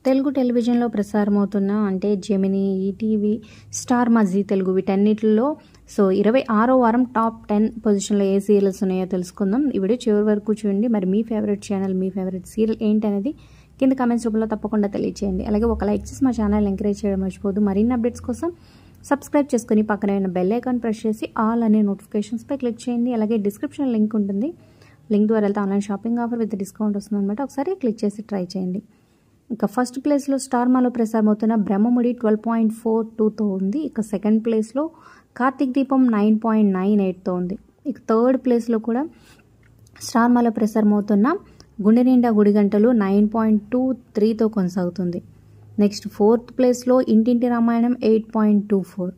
తెలుగు టెలివిజన్లో ప్రసారమవుతున్న అంటే Gemini, ETV, star మా, జీ తెలుగు వీటన్నిటిలో 26వ వారం టాప్ 10 పొజిషన్లో ఏ సీరియల్స్ ఉన్నాయో తెలుసుకుందాం. ఈ వీడియో చివరి వరకు చూడండి. మరి మీ ఫేవరెట్ ఛానల్, మీ ఫేవరెట్ సీరియల్ ఏంటనేది కింద కామెంట్స్ రూపంలో తప్పకుండా తెలియచేయండి. అలాగే ఒక లైక్ చేసి మా ఛానల్ ఎంకరేజ్ చేయడం మర్చిపోదు. మరిన్ని అప్డేట్స్ కోసం సబ్స్క్రైబ్ చేసుకుని పక్కన ఉన్న బెల్ ఐకాన్ ప్రెస్ చేసి ఆల్ అనే నోటిఫికేషన్స్పై క్లిక్ చేయండి. అలాగే డిస్క్రిప్షన్ లింక్ ఉంటుంది. లింక్ ద్వారా వెళ్తే online shopping offer with discount వస్తుంది అనమాట. ఒకసారి క్లిక్ చేసి ట్రై చేయండి. ఇక ఫస్ట్ ప్లేస్లో స్టార్ మాలో ప్రసారమవుతున్న బ్రహ్మముడి 12.42తో ఉంది. ఇక సెకండ్ ప్లేస్లో కార్తీక్ దీపం 9.98తో ఉంది. ఇక థర్డ్ ప్లేస్లో కూడా స్టార్ మాలో ప్రసారమవుతున్న గుండె నిండా గుడి గంటలు 9.23తో కొనసాగుతుంది. నెక్స్ట్ ఫోర్త్ ప్లేస్లో ఇంటింటి రామాయణం 8.24.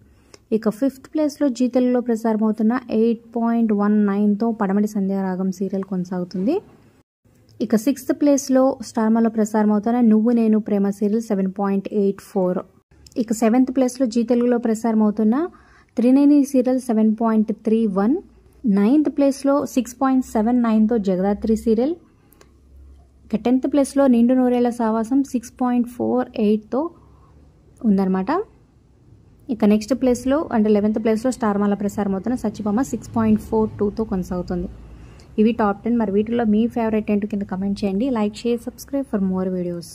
ఇక ఫిఫ్త్ ప్లేస్లో జీ తెలుగులో ప్రసారమవుతున్న 8.19తో పడమటి సంధ్యారాగం సీరియల్ కొనసాగుతుంది. ఇక సిక్స్త్ ప్లేస్లో స్టార్ మాలో ప్రసారమవుతున్న నువ్వు నేను ప్రేమ సీరియల్ 7.84. ఇక సెవెంత్ ప్లేస్లో జీ తెలుగులో ప్రసారమవుతున్న త్రినేని సీరియల్ 7.31. నైన్త్ ప్లేస్లో 6.79తో జగదాత్రి సీరియల్. ఇక 10th ప్లేస్లో నిండు నూరేళ్ల సావాసం 6.48తో ఉందన్నమాట. ఇక నెక్స్ట్ ప్లేస్లో అంటే 11th ప్లేస్లో స్టార్ మాల ప్రసారం అవుతున్న సత్యభామ 6.42తో కొనసాగుతుంది. ఇవి టాప్ 10. మరి వీటిలో మీ ఫేవరెట్ ఏంటో కింద కమెంట్ చేయండి. Like, share, subscribe for more videos.